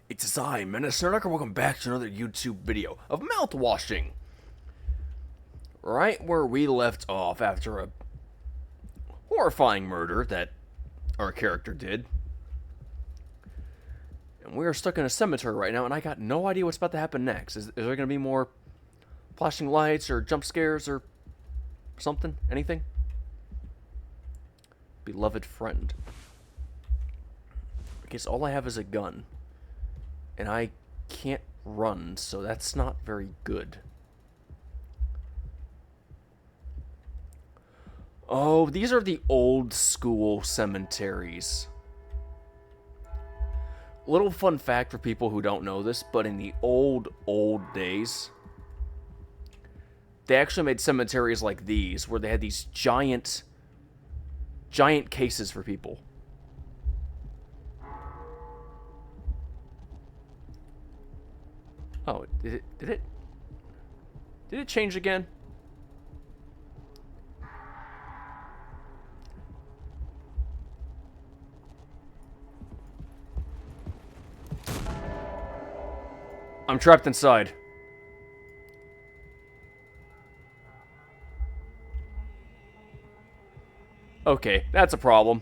It's I, Menace Nerdark, and welcome back to another YouTube video of Mouthwashing. Right where we left off after a horrifying murder that our character did. And we are stuck in a cemetery right now, and I got no idea what's about to happen next. Is there going to be more flashing lights or jump scares or something? Anything? Beloved friend. I guess all I have is a gun. And I can't run, so that's not very good. Oh, these are the old school cemeteries. Little fun fact for people who don't know this, but in the old days, they actually made cemeteries like these, where they had these giant cases for people. Oh, did it change again? I'm trapped inside. Okay, that's a problem.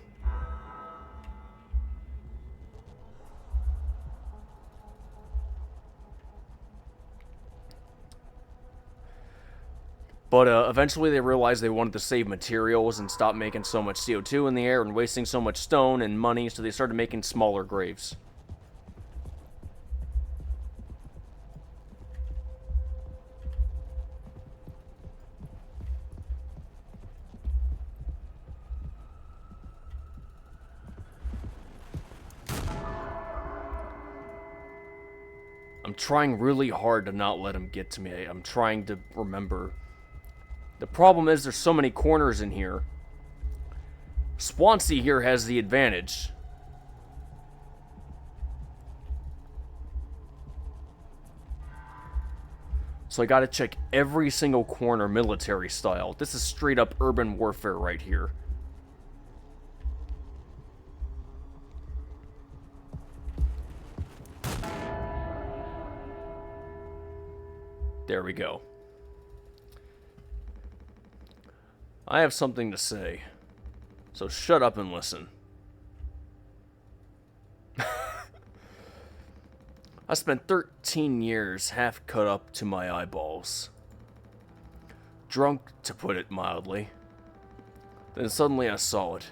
But eventually they realized they wanted to save materials and stop making so much CO2 in the air and wasting so much stone and money, so they started making smaller graves. I'm trying really hard to not let him get to me. I'm trying to remember. The problem is there's so many corners in here. Swansea here has the advantage. So I gotta check every single corner military style. This is straight up urban warfare right here. There we go. I have something to say, so shut up and listen. I spent 13 years half cut up to my eyeballs. Drunk, to put it mildly. Then suddenly I saw it.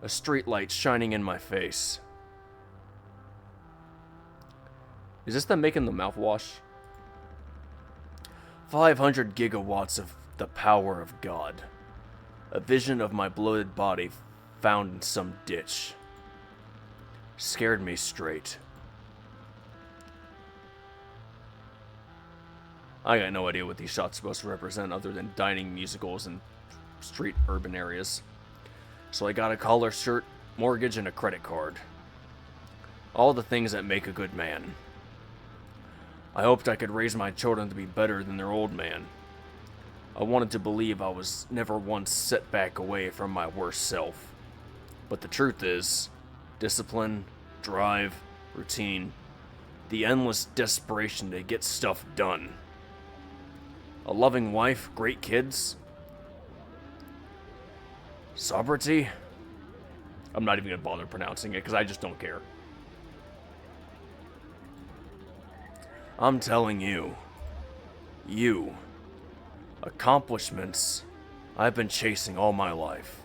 A streetlight shining in my face. Is this them making the mouthwash? 500 gigawatts of the power of God. A vision of my bloated body found in some ditch. Scared me straight. I got no idea what these shots are supposed to represent other than dining musicals and street urban areas. So I got a collar shirt, mortgage, and a credit card. All the things that make a good man. I hoped I could raise my children to be better than their old man. I wanted to believe I was never once set back away from my worst self. But the truth is, discipline, drive, routine, the endless desperation to get stuff done. A loving wife, great kids. Sobriety? I'm not even going to bother pronouncing it because I just don't care. I'm telling you. Accomplishments I've been chasing all my life.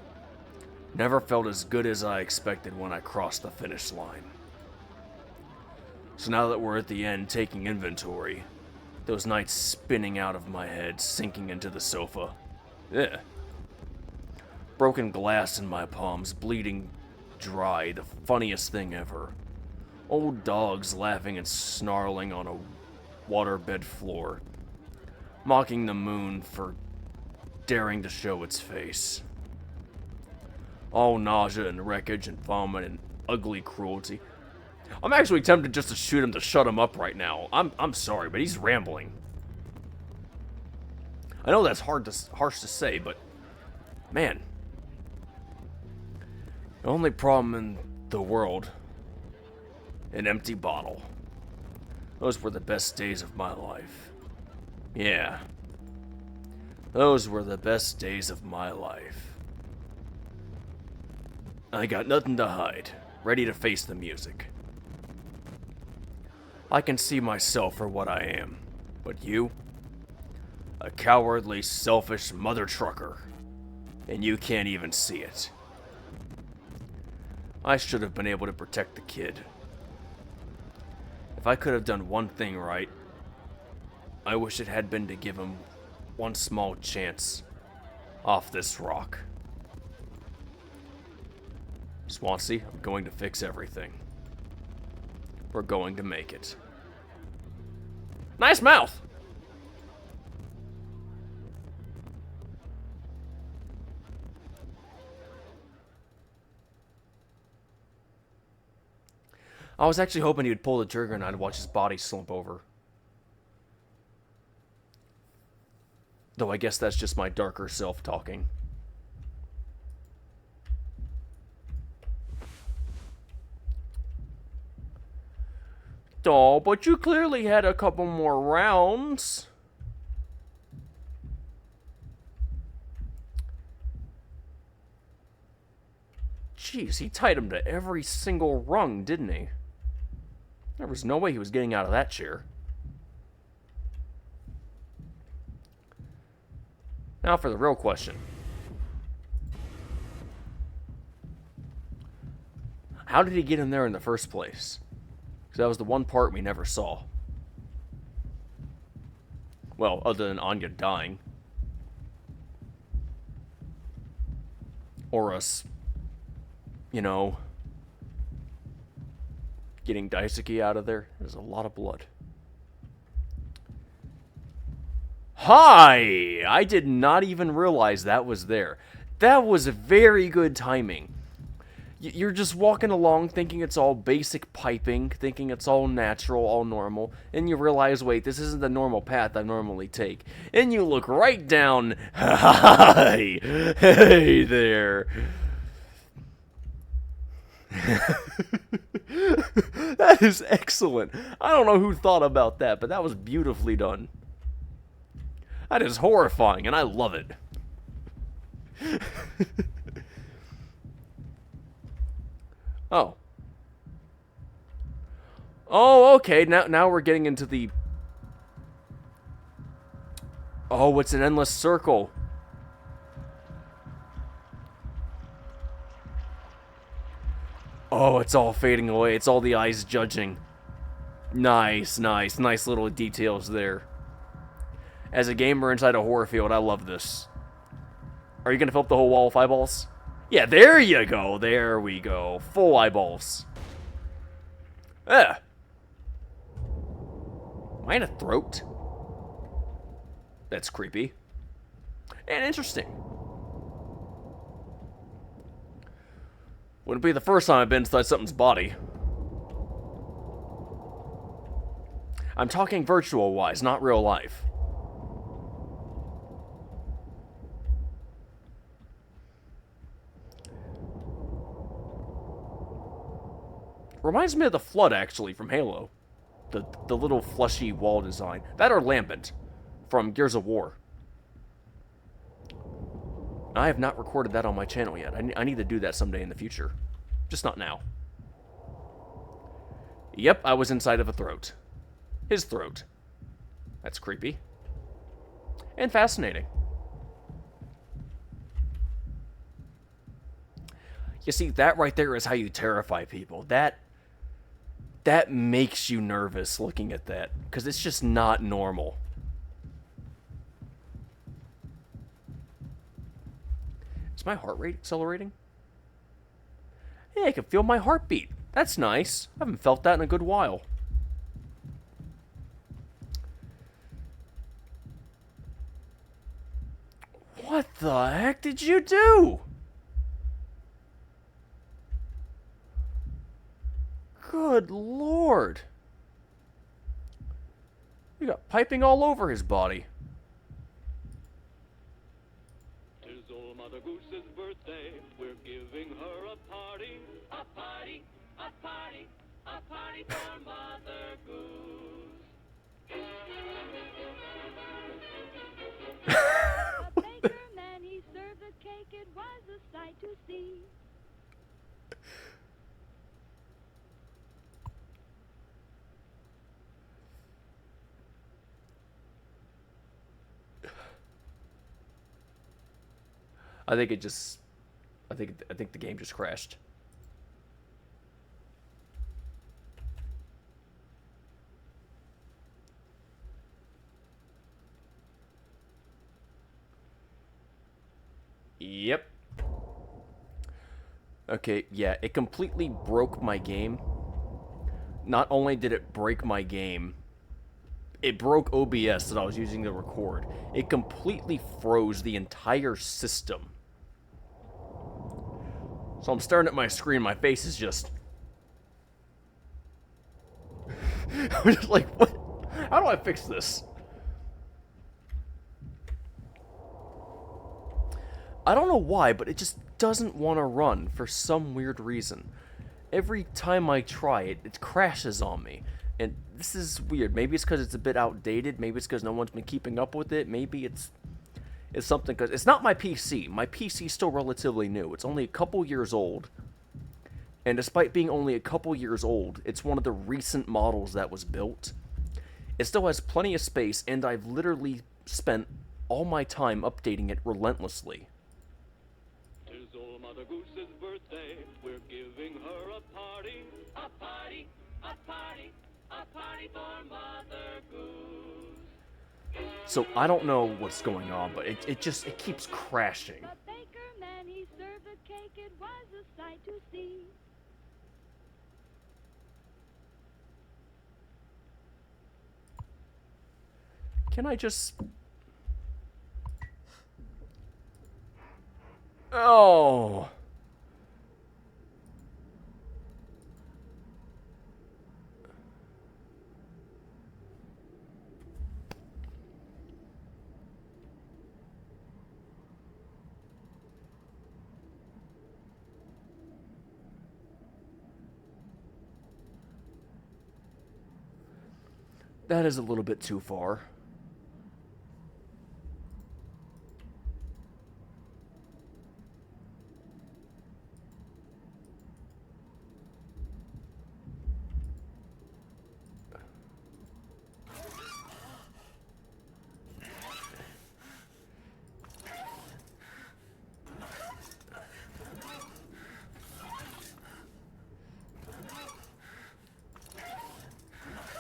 Never felt as good as I expected when I crossed the finish line. So now that we're at the end taking inventory, those nights spinning out of my head, sinking into the sofa. Ugh. Broken glass in my palms, bleeding dry, the funniest thing ever. Old dogs laughing and snarling on a waterbed floor. Mocking the moon for daring to show its face. All nausea and wreckage and vomit and ugly cruelty. I'm actually tempted just to shoot him to shut him up right now. I'm sorry, but he's rambling. I know that's harsh to say, but man, the only problem in the world, an empty bottle. Those were the best days of my life. Yeah. Those were the best days of my life. I got nothing to hide, ready to face the music. I can see myself for what I am, but you? A cowardly, selfish mother trucker. And you can't even see it. I should have been able to protect the kid. If I could have done one thing right, I wish it had been to give him one small chance off this rock. Swansea, I'm going to fix everything. We're going to make it. Nice mouth! I was actually hoping he would pull the trigger and I'd watch his body slump over. Though I guess that's just my darker self talking. Oh, but you clearly had a couple more rounds. Jeez, he tied him to every single rung, didn't he? There was no way he was getting out of that chair. Now for the real question. How did he get in there in the first place? Because that was the one part we never saw. Well, other than Anya dying. Or us, you know, getting Daisuke out of there. There's a lot of blood. Hi! I did not even realize that was there. That was very good timing. You're just walking along thinking it's all basic piping, thinking it's all natural, all normal, and you realize, wait, this isn't the normal path I normally take. And you look right down. Hi! Hey there! That is excellent. I don't know who thought about that, but that was beautifully done. That is horrifying, and I love it. Oh. Oh, okay. Now we're getting into the... Oh, it's an endless circle. Oh, it's all fading away. It's all the eyes judging. Nice, nice. Nice little details there. As a gamer inside a horror field, I love this. Are you going to fill up the whole wall with eyeballs? Yeah, there you go. There we go. Full eyeballs. Am I in a throat? That's creepy. And interesting. Wouldn't be the first time I've been inside something's body. I'm talking virtual-wise, not real life. Reminds me of the Flood, actually, from Halo. The little fleshy wall design. That or Lambent from Gears of War. I have not recorded that on my channel yet. I need to do that someday in the future. Just not now. Yep, I was inside of a throat. His throat. That's creepy. And fascinating. You see, that right there is how you terrify people. That makes you nervous looking at that. Because it's just not normal. Is my heart rate accelerating? Hey, I can feel my heartbeat. That's nice. I haven't felt that in a good while. What the heck did you do? Good Lord. You got piping all over his body. Tis old Mother Goose's birthday. We're giving her a party. A party, a party, a party for Mother Goose. I think it just... I think the game just crashed. Yep. Okay, yeah, it completely broke my game. Not only did it break my game, it broke OBS that I was using to record. It completely froze the entire system. So I'm staring at my screen, my face is just... I'm just like, what? How do I fix this? I don't know why, but it just doesn't want to run for some weird reason. Every time I try it, it crashes on me. And this is weird. Maybe it's because it's a bit outdated. Maybe it's because no one's been keeping up with it. Maybe it's something because it's not my PC. My PC's still relatively new. It's only a couple years old. And despite being only a couple years old, it's one of the recent models that was built. It still has plenty of space, and I've literally spent all my time updating it relentlessly. Tis old Mother Goose's birthday. We're giving her a party. A party, a party, a party for Mother Goose. So I don't know what's going on, but it keeps crashing. The baker man, he served the cake, it was a sight to see. Can I just... Oh... That is a little bit too far.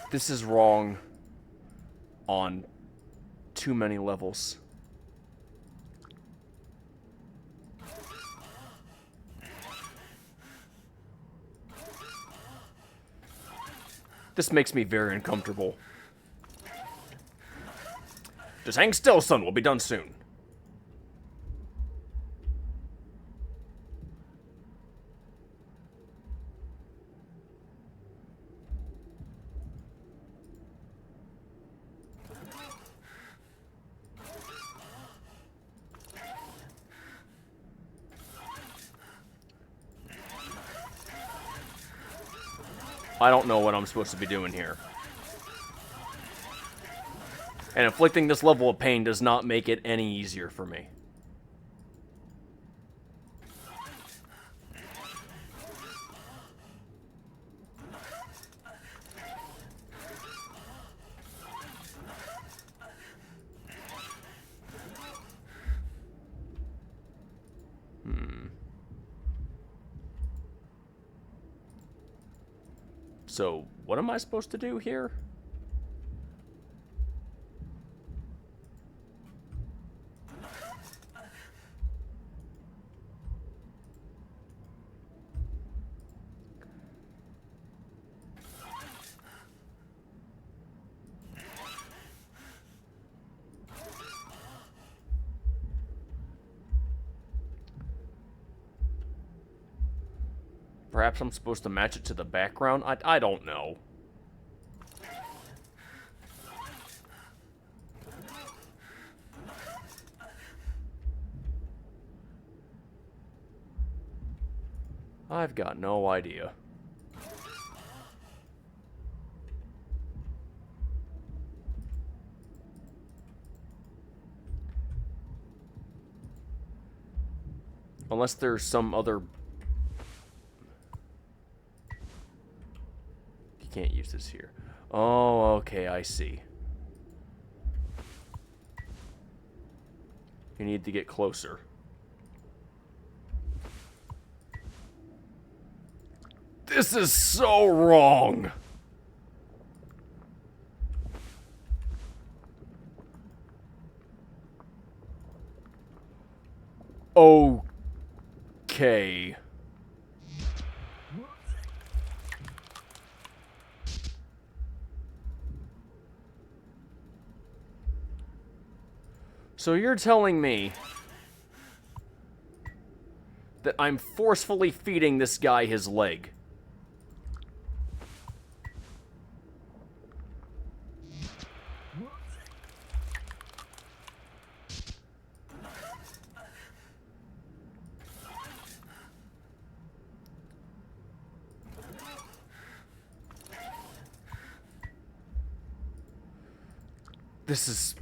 This is wrong on too many levels. This makes me very uncomfortable. Just hang still, son. We'll be done soon. I don't know what I'm supposed to be doing here. And inflicting this level of pain does not make it any easier for me. So, what am I supposed to do here? Perhaps I'm supposed to match it to the background? I don't know. I've got no idea. Unless there's some other... You can't use this here. Oh, okay, I see. You need to get closer. This is so wrong. Okay. So you're telling me that I'm forcefully feeding this guy his leg?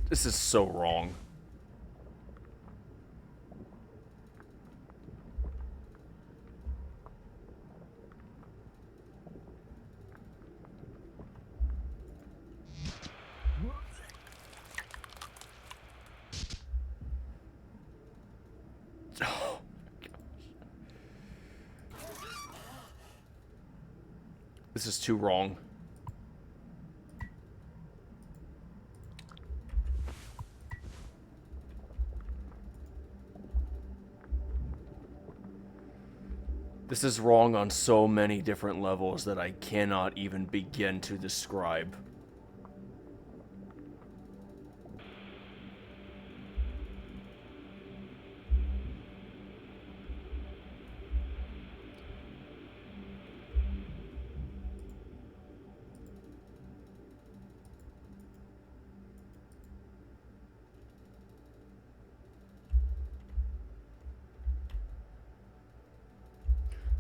This is so wrong. Oh, this is too wrong. This is wrong on so many different levels that I cannot even begin to describe.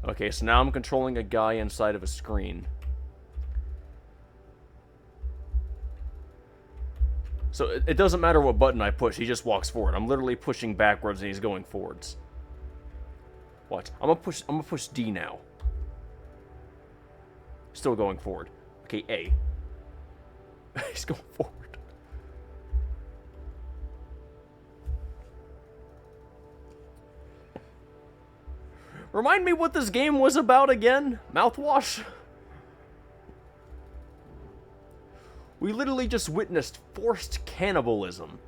Okay, so now I'm controlling a guy inside of a screen. So it doesn't matter what button I push, he just walks forward. I'm literally pushing backwards and he's going forwards. Watch. I'm gonna push D now. Still going forward. Okay, A. He's going forward. Remind me what this game was about again? Mouthwash? We literally just witnessed forced cannibalism.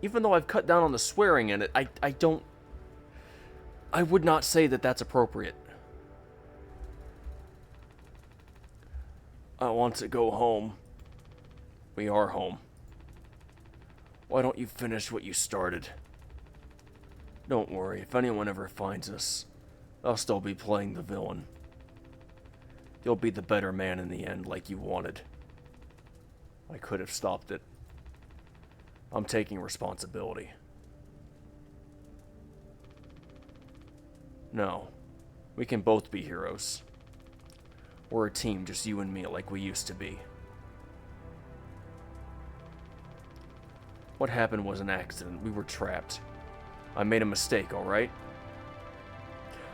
Even though I've cut down on the swearing in it, I would not say that that's appropriate. I want to go home. We are home. Why don't you finish what you started? Don't worry, if anyone ever finds us, I'll still be playing the villain. You'll be the better man in the end, like you wanted. I could have stopped it. I'm taking responsibility. No, we can both be heroes. We're a team, just you and me, like we used to be. What happened was an accident. We were trapped. I made a mistake, alright?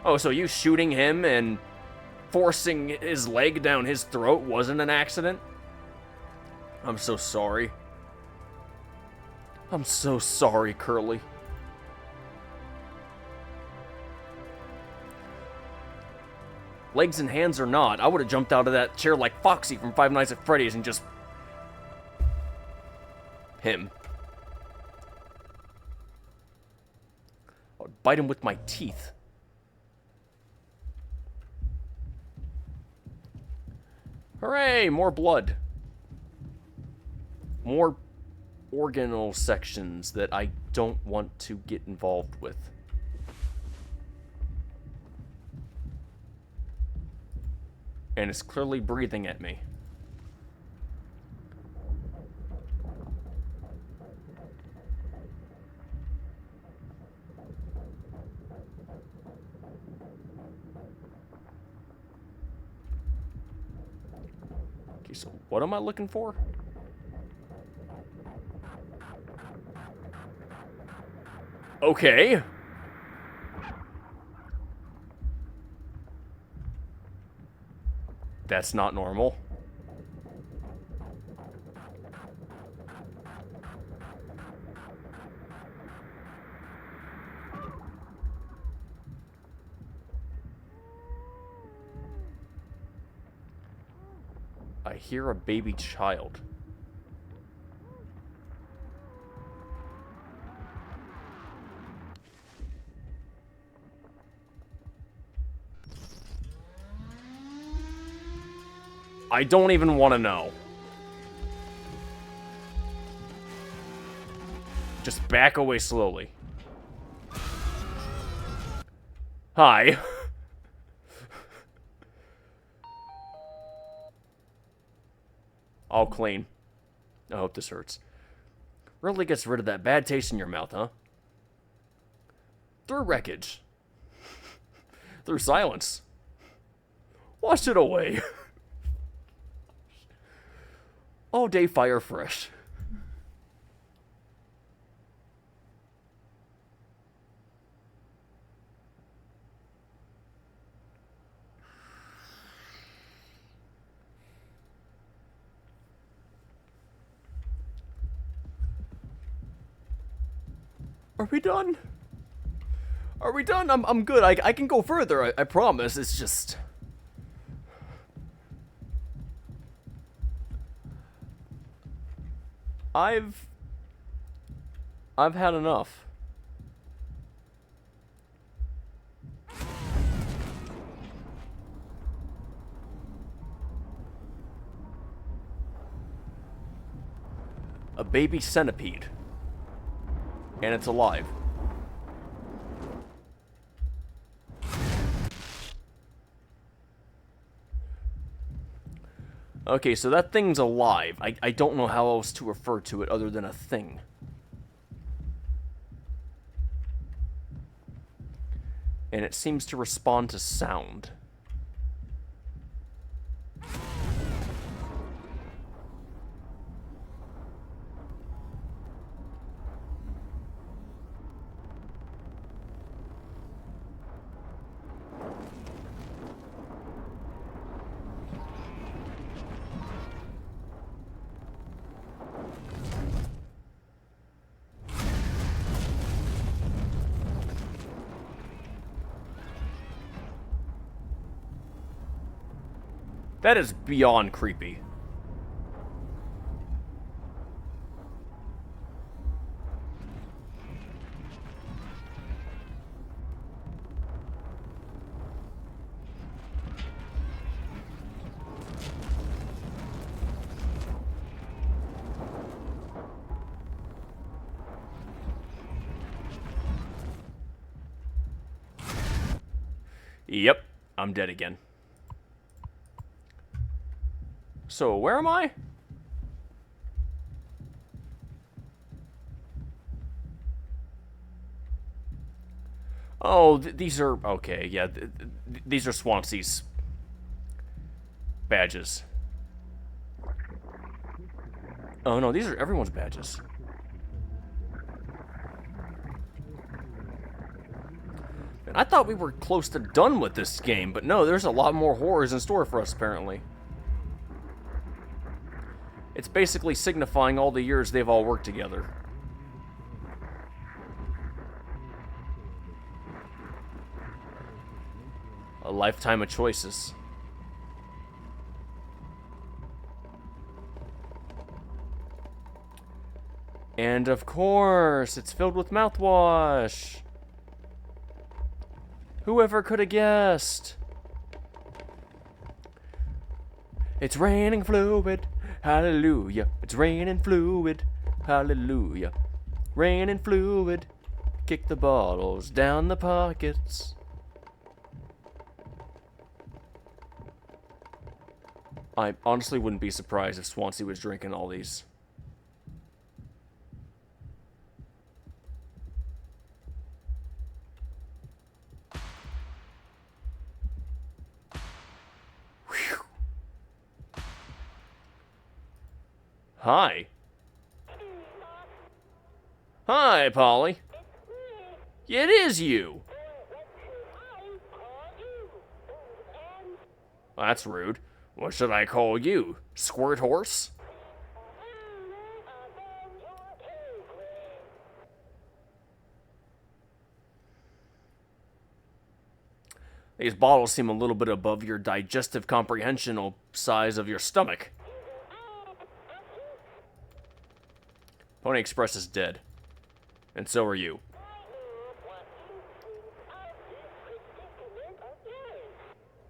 Oh, so you shooting him and forcing his leg down his throat wasn't an accident? I'm so sorry. I'm so sorry, Curly. Legs and hands or not, I would have jumped out of that chair like Foxy from Five Nights at Freddy's and just... him. I would bite him with my teeth. Hooray! More blood. More organal sections that I don't want to get involved with. And it's clearly breathing at me. Okay, so what am I looking for? Okay. That's not normal. I hear a baby child. I don't even want to know. Just back away slowly. Hi. All clean. I hope this hurts. Really gets rid of that bad taste in your mouth, huh? Through wreckage. Through silence. Wash it away. All day fire fresh. Are we done? Are we done? I'm good. I can go further. I promise. It's just... I've had enough. A baby centipede. And it's alive. Okay, so that thing's alive. I don't know how else to refer to it other than a thing. And it seems to respond to sound. That is beyond creepy. Yep, I'm dead again. So, where am I? Oh, these are... Okay, yeah. These are Swansea's badges. Oh, no, these are everyone's badges. And I thought we were close to done with this game, but no, there's a lot more horrors in store for us, apparently. It's basically signifying all the years they've all worked together. A lifetime of choices. And of course, it's filled with mouthwash. Whoever could have guessed? It's raining fluid. Hallelujah. It's raining fluid. Hallelujah. Raining fluid. Kick the bottles down the pockets. I honestly wouldn't be surprised if Swansea was drinking all these. Whew. Hi. Hi, Polly. It is you. That's rude. What should I call you? Squirt horse? These bottles seem a little bit above your digestive comprehensional size of your stomach. Pony Express is dead. And so are you.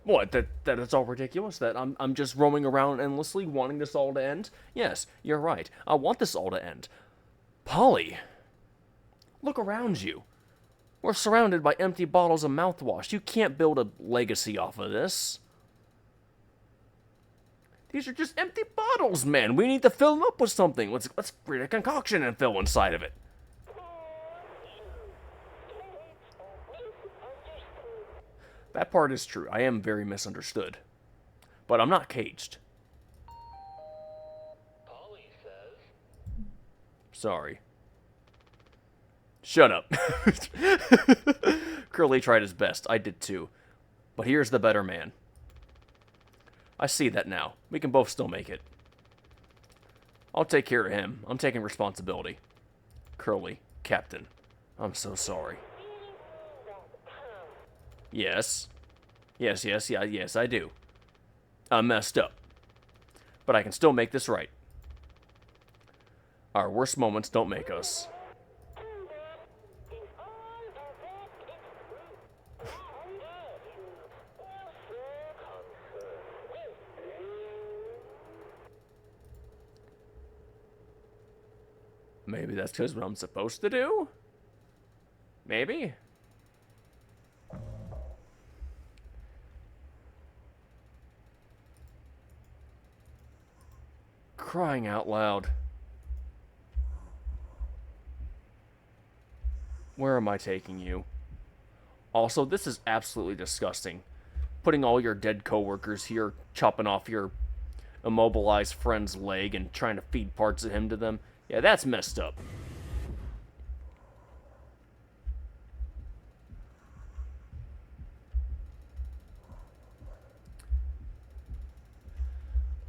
What? That it's all ridiculous? That I'm just roaming around endlessly wanting this all to end? Yes, you're right. I want this all to end. Polly, look around you. We're surrounded by empty bottles of mouthwash. You can't build a legacy off of this. These are just empty bottles, man. We need to fill them up with something. Let's create a concoction and fill inside of it. That part is true. I am very misunderstood. But I'm not caged. Polly says. Sorry. Shut up. Curly tried his best. I did too. But here's the better man. I see that now. We can both still make it. I'll take care of him. I'm taking responsibility. Curly, Captain. I'm so sorry. Yes. Yes, I do. I messed up. But I can still make this right. Our worst moments don't make us. Maybe that's because what I'm supposed to do? Maybe? Crying out loud. Where am I taking you? Also, this is absolutely disgusting. Putting all your dead coworkers here, chopping off your immobilized friend's leg and trying to feed parts of him to them. Yeah, that's messed up.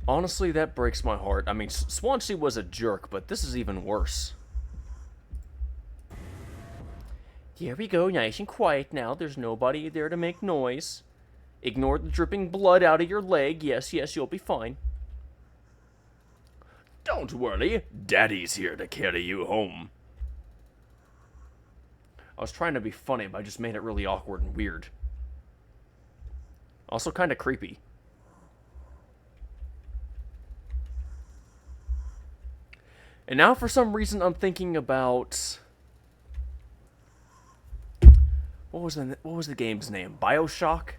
Honestly, that breaks my heart. I mean, Swansea was a jerk, but this is even worse. Here we go, nice and quiet now. There's nobody there to make noise. Ignore the dripping blood out of your leg. Yes, you'll be fine. Don't worry, Daddy's here to carry you home. I was trying to be funny, but I just made it really awkward and weird. Also kind of creepy. And now for some reason I'm thinking about... What was the game's name? BioShock?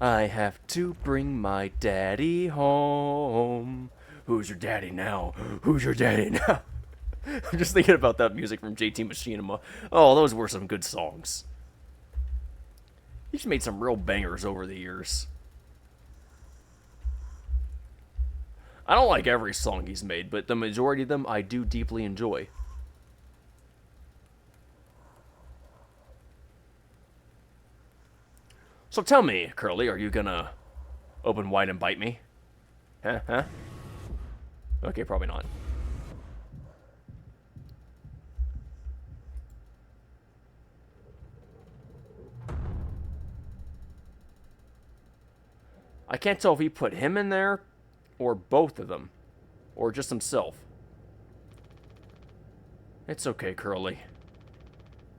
I have to bring my daddy home. Who's your daddy now? Who's your daddy now? I'm just thinking about that music from JT Machinima. Oh, those were some good songs. He's made some real bangers over the years. I don't like every song he's made, but the majority of them I do deeply enjoy. So tell me, Curly, are you gonna open wide and bite me? Huh? Okay, probably not. I can't tell if he put him in there, or both of them, or just himself. It's okay, Curly.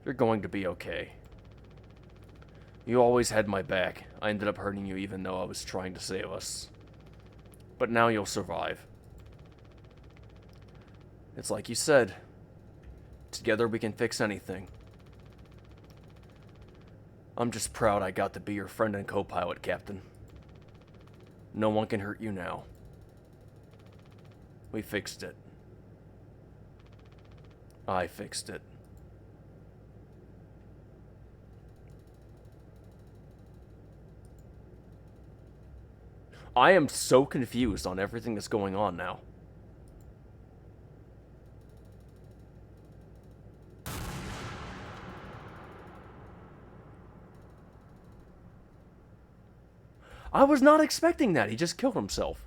You're going to be okay. You always had my back. I ended up hurting you even though I was trying to save us. But now you'll survive. It's like you said. Together we can fix anything. I'm just proud I got to be your friend and co-pilot, Captain. No one can hurt you now. We fixed it. I fixed it. I am so confused on everything that's going on now. I was not expecting that. He just killed himself.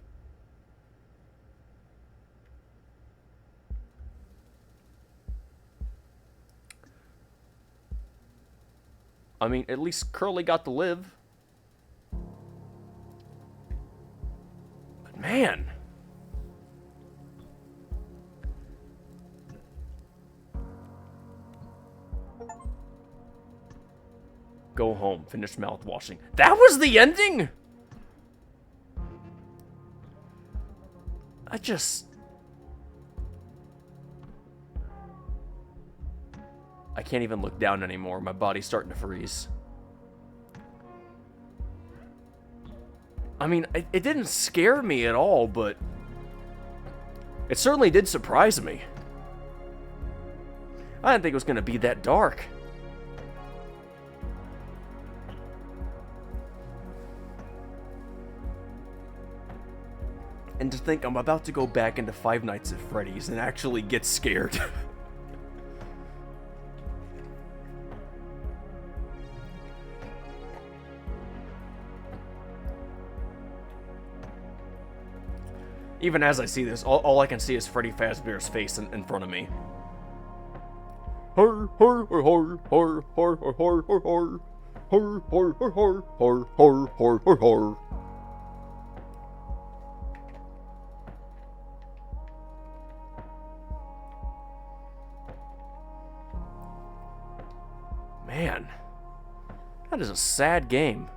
I mean, at least Curly got to live. But man. Go home. Finish mouthwashing. That was the ending? I can't even look down anymore. My body's starting to freeze. I mean, it didn't scare me at all, but it certainly did surprise me. I didn't think it was going to be that dark. And to think I'm about to go back into Five Nights at Freddy's and actually get scared. Even as I see this, all I can see is Freddy Fazbear's face in front of me. Hor hor hor hor hor hor hor hor hor hor hor hor hor hor hor hor hor hor. Man, that is a sad game.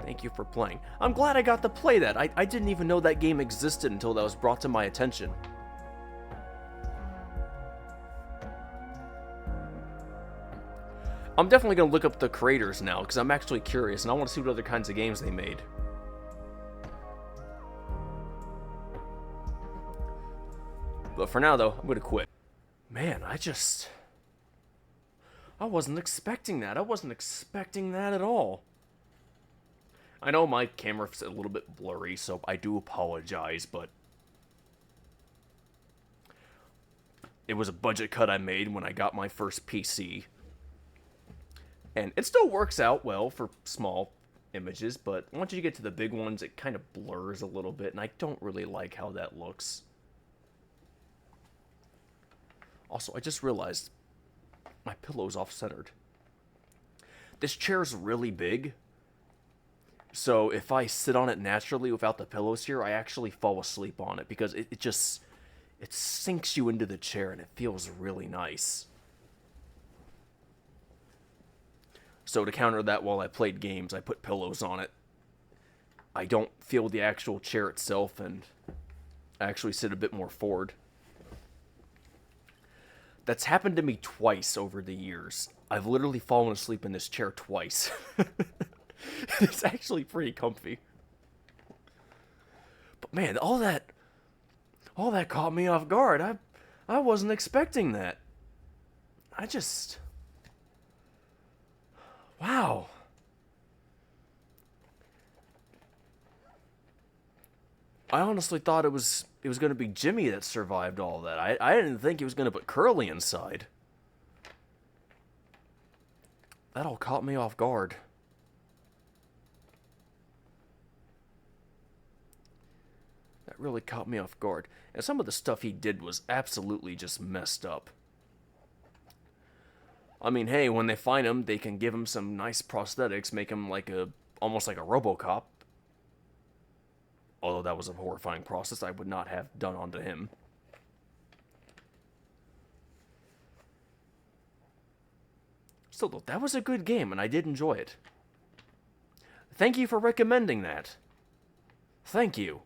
Thank you for playing. I'm glad I got to play that. I didn't even know that game existed until that was brought to my attention. I'm definitely going to look up the creators now, because I'm actually curious, and I want to see what other kinds of games they made. But for now, though, I'm going to quit. Man, I wasn't expecting that. I wasn't expecting that at all. I know my camera's a little bit blurry, so I do apologize, but it was a budget cut I made when I got my first PC. And it still works out well for small images, but once you get to the big ones, it kind of blurs a little bit, and I don't really like how that looks. Also, I just realized my pillow's off-centered. This chair's really big, so if I sit on it naturally without the pillows here, I actually fall asleep on it, because it sinks you into the chair, and it feels really nice. So to counter that, while I played games, I put pillows on it. I don't feel the actual chair itself, and I actually sit a bit more forward. That's happened to me twice over the years. I've literally fallen asleep in this chair twice. It's actually pretty comfy. But man, all that caught me off guard. I wasn't expecting that. Wow. I honestly thought it was going to be Jimmy that survived all that. I didn't think he was going to put Curly inside. That all caught me off guard. That really caught me off guard. And some of the stuff he did was absolutely just messed up. I mean, hey, when they find him, they can give him some nice prosthetics, make him almost like a RoboCop. Although that was a horrifying process I would not have done onto him. Still, though, that was a good game, and I did enjoy it. Thank you for recommending that. Thank you.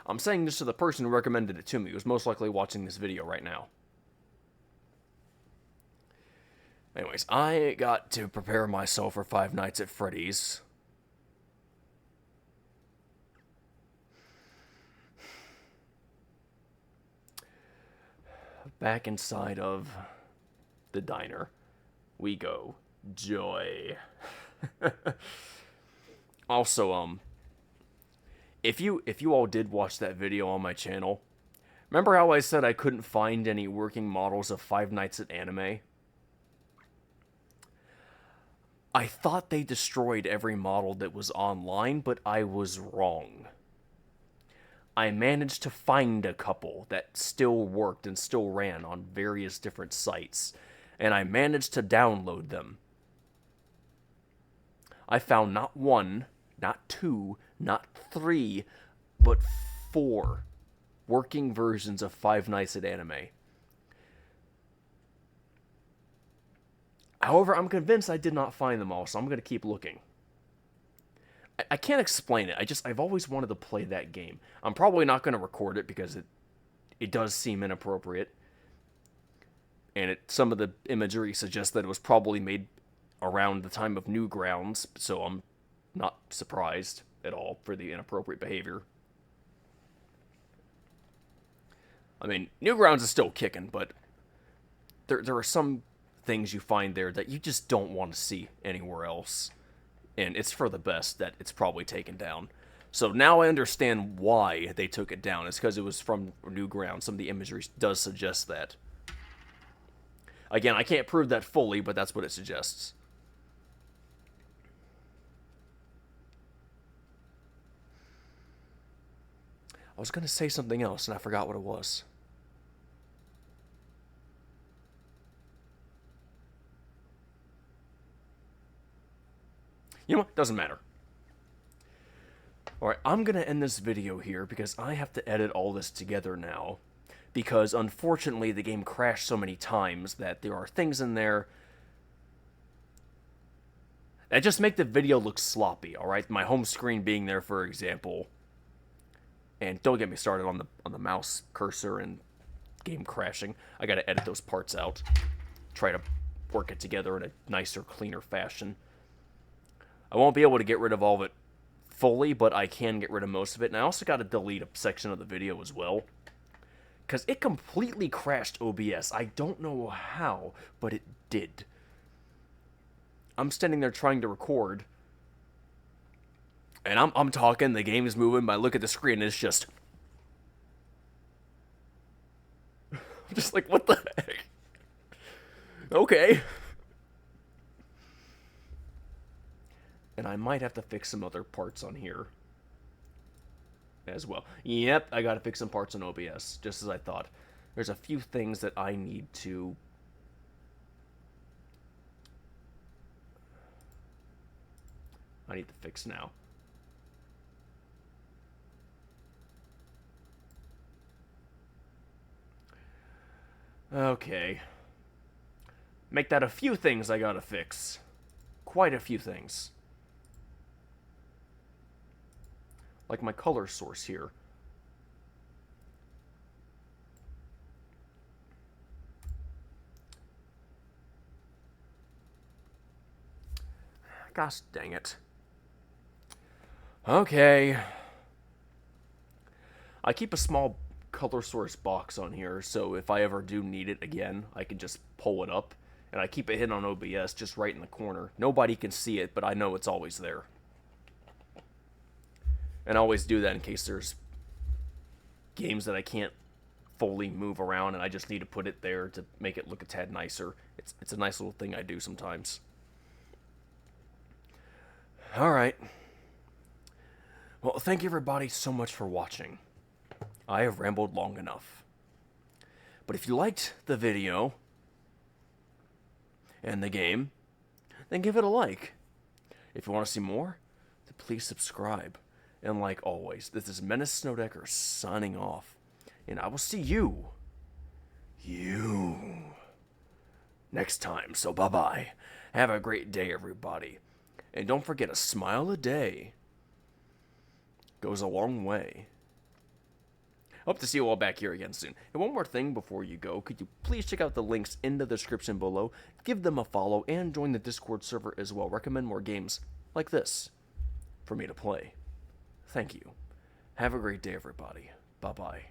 I'm saying this to the person who recommended it to me, who's most likely watching this video right now. Anyways, I got to prepare myself for Five Nights at Freddy's. Back inside of the diner we go. Joy. Also, if you all did watch that video on my channel, remember how I said I couldn't find any working models of Five Nights at Anime? I thought they destroyed every model that was online, but I was wrong. I managed to find a couple that still worked and still ran on various different sites, and I managed to download them. I found not one, not two, not three, but 4 working versions of Five Nights at Anime. However, I'm convinced I did not find them all, so I'm going to keep looking. I can't explain it. I've always wanted to play that game. I'm probably not going to record it because it does seem inappropriate. And some of the imagery suggests that it was probably made around the time of Newgrounds, so I'm not surprised at all for the inappropriate behavior. I mean, Newgrounds is still kicking, but there are some things you find there that you just don't want to see anywhere else. And it's for the best that it's probably taken down. So now I understand why they took it down. It's because it was from Newgrounds. Some of the imagery does suggest that. Again, I can't prove that fully, but that's what it suggests. I was going to say something else, and I forgot what it was. You know what? Doesn't matter. Alright, I'm going to end this video here because I have to edit all this together now. Because, unfortunately, the game crashed so many times that there are things in there that just make the video look sloppy, alright? My home screen being there, for example. And don't get me started on the mouse cursor and game crashing. I gotta edit those parts out. Try to work it together in a nicer, cleaner fashion. I won't be able to get rid of all of it fully, but I can get rid of most of it. And I also gotta delete a section of the video as well. Because it completely crashed OBS. I don't know how, but it did. I'm standing there trying to record. And I'm talking, the game is moving, but I look at the screen and it's just... I'm just like, what the heck? Okay. And I might have to fix some other parts on here as well. Yep, I gotta fix some parts on OBS, just as I thought. There's a few things that I need to... fix now. Okay. Make that a few things I gotta fix. Quite a few things. Like my color source here. Gosh dang it. Okay. I keep a small color source box on here, so if I ever do need it again, I can just pull it up. And I keep it hidden on OBS, just right in the corner. Nobody can see it, but I know it's always there. And I always do that in case there's games that I can't fully move around, and I just need to put it there to make it look a tad nicer. It's a nice little thing I do sometimes. Alright. Well, thank you everybody so much for watching. I have rambled long enough. But if you liked the video and the game, then give it a like. If you want to see more, then please subscribe. And like always, this is Menace Snowdecker signing off. And I will see you next time. So bye-bye. Have a great day, everybody. And don't forget, a smile a day goes a long way. Hope to see you all back here again soon. And one more thing before you go, could you please check out the links in the description below, give them a follow, and join the Discord server as well. Recommend more games like this for me to play. Thank you. Have a great day, everybody. Bye-bye.